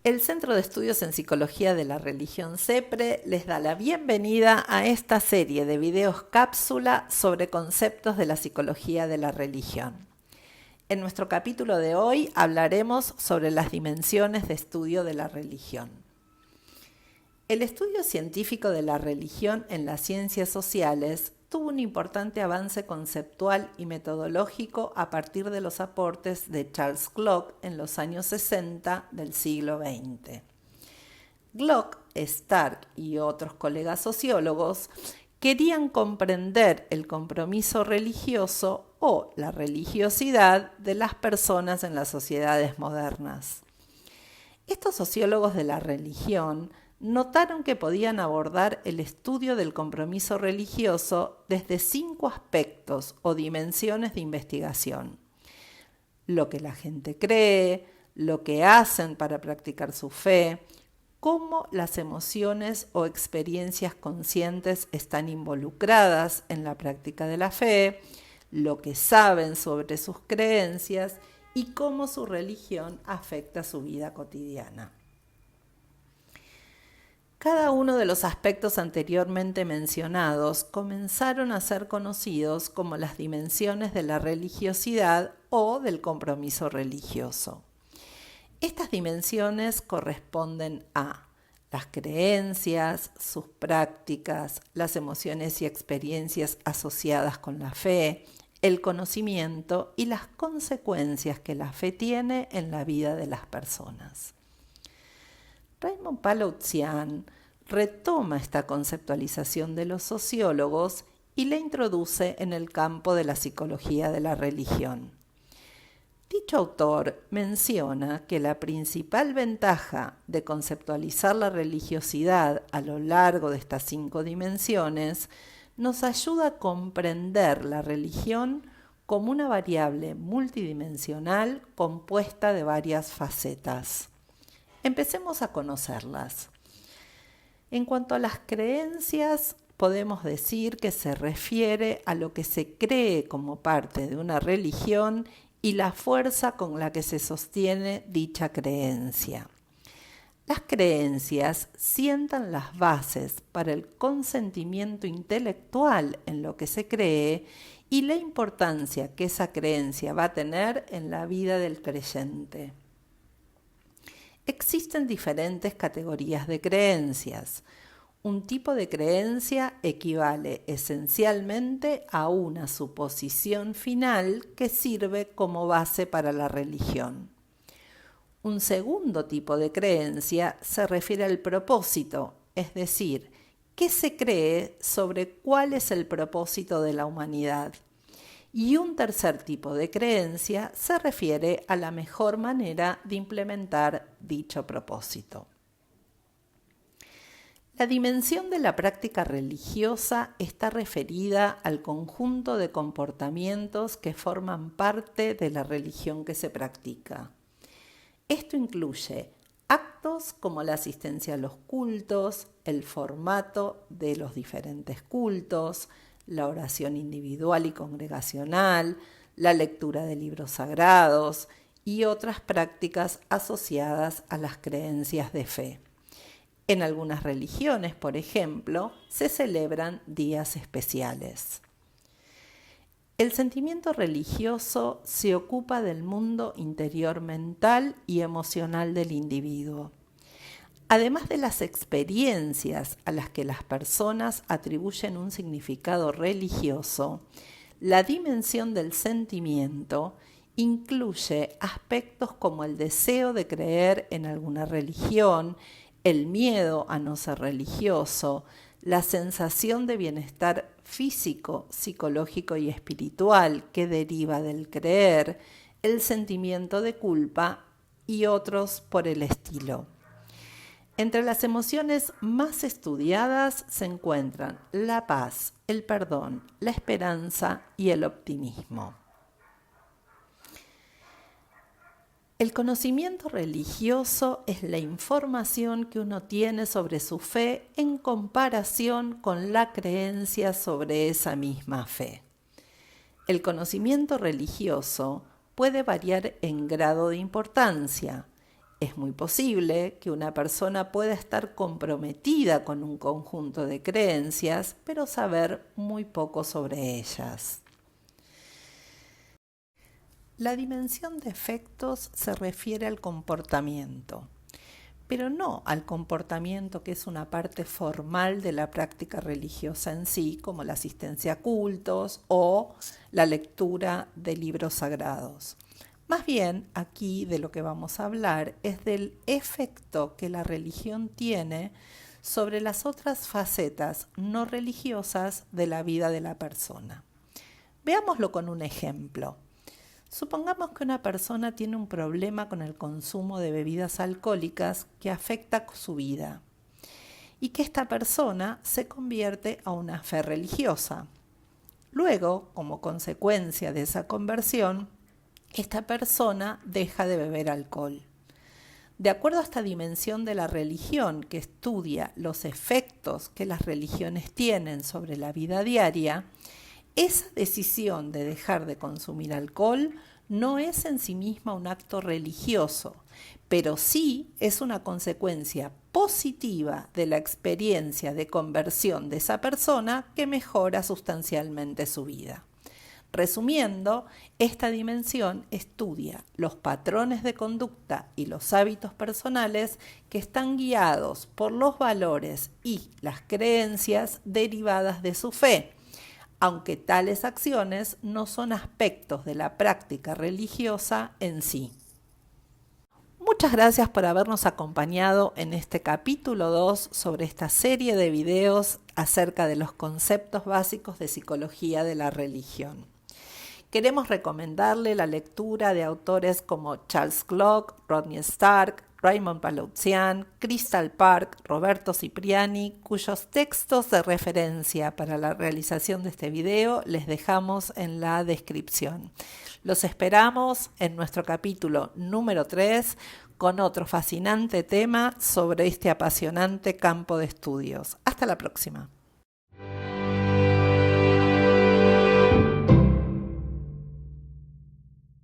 El Centro de Estudios en Psicología de la Religión CEPRE les da la bienvenida a esta serie de videos cápsula sobre conceptos de la psicología de la religión. En nuestro capítulo de hoy hablaremos sobre las dimensiones de estudio de la religión. El estudio científico de la religión en las ciencias sociales tuvo un importante avance conceptual y metodológico a partir de los aportes de Charles Glock en los años 60 del siglo XX. Glock, Stark y otros colegas sociólogos querían comprender el compromiso religioso o la religiosidad de las personas en las sociedades modernas. Estos sociólogos de la religión notaron que podían abordar el estudio del compromiso religioso desde 5 aspectos o dimensiones de investigación: lo que la gente cree, lo que hacen para practicar su fe, cómo las emociones o experiencias conscientes están involucradas en la práctica de la fe, lo que saben sobre sus creencias y cómo su religión afecta su vida cotidiana. Cada uno de los aspectos anteriormente mencionados comenzaron a ser conocidos como las dimensiones de la religiosidad o del compromiso religioso. Estas dimensiones corresponden a las creencias, sus prácticas, las emociones y experiencias asociadas con la fe, el conocimiento y las consecuencias que la fe tiene en la vida de las personas. Raymond Palautzian retoma esta conceptualización de los sociólogos y la introduce en el campo de la psicología de la religión. Dicho autor menciona que la principal ventaja de conceptualizar la religiosidad a lo largo de estas 5 dimensiones nos ayuda a comprender la religión como una variable multidimensional compuesta de varias facetas. Empecemos a conocerlas. En cuanto a las creencias, podemos decir que se refiere a lo que se cree como parte de una religión y la fuerza con la que se sostiene dicha creencia. Las creencias sientan las bases para el consentimiento intelectual en lo que se cree y la importancia que esa creencia va a tener en la vida del creyente. Existen diferentes categorías de creencias. Un tipo de creencia equivale esencialmente a una suposición final que sirve como base para la religión. Un segundo tipo de creencia se refiere al propósito, es decir, ¿qué se cree sobre cuál es el propósito de la humanidad? Y un tercer tipo de creencia se refiere a la mejor manera de implementar dicho propósito. La dimensión de la práctica religiosa está referida al conjunto de comportamientos que forman parte de la religión que se practica. Esto incluye actos como la asistencia a los cultos, el formato de los diferentes cultos, la oración individual y congregacional, la lectura de libros sagrados y otras prácticas asociadas a las creencias de fe. En algunas religiones, por ejemplo, se celebran días especiales. El sentimiento religioso se ocupa del mundo interior mental y emocional del individuo. Además de las experiencias a las que las personas atribuyen un significado religioso, la dimensión del sentimiento incluye aspectos como el deseo de creer en alguna religión, el miedo a no ser religioso, la sensación de bienestar físico, psicológico y espiritual que deriva del creer, el sentimiento de culpa y otros por el estilo. Entre las emociones más estudiadas se encuentran la paz, el perdón, la esperanza y el optimismo. El conocimiento religioso es la información que uno tiene sobre su fe en comparación con la creencia sobre esa misma fe. El conocimiento religioso puede variar en grado de importancia. Es muy posible que una persona pueda estar comprometida con un conjunto de creencias, pero saber muy poco sobre ellas. La dimensión de efectos se refiere al comportamiento, pero no al comportamiento que es una parte formal de la práctica religiosa en sí, como la asistencia a cultos o la lectura de libros sagrados. Más bien, aquí de lo que vamos a hablar es del efecto que la religión tiene sobre las otras facetas no religiosas de la vida de la persona. Veámoslo con un ejemplo. Supongamos que una persona tiene un problema con el consumo de bebidas alcohólicas que afecta su vida y que esta persona se convierte a una fe religiosa. Luego, como consecuencia de esa conversión, esta persona deja de beber alcohol. De acuerdo a esta dimensión de la religión que estudia los efectos que las religiones tienen sobre la vida diaria, esa decisión de dejar de consumir alcohol no es en sí misma un acto religioso, pero sí es una consecuencia positiva de la experiencia de conversión de esa persona que mejora sustancialmente su vida. Resumiendo, esta dimensión estudia los patrones de conducta y los hábitos personales que están guiados por los valores y las creencias derivadas de su fe, aunque tales acciones no son aspectos de la práctica religiosa en sí. Muchas gracias por habernos acompañado en este capítulo 2 sobre esta serie de videos acerca de los conceptos básicos de psicología de la religión. Queremos recomendarle la lectura de autores como Charles Clock, Rodney Stark, Raymond Paloutzian, Crystal Park, Roberto Cipriani, cuyos textos de referencia para la realización de este video les dejamos en la descripción. Los esperamos en nuestro capítulo número 3 con otro fascinante tema sobre este apasionante campo de estudios. Hasta la próxima.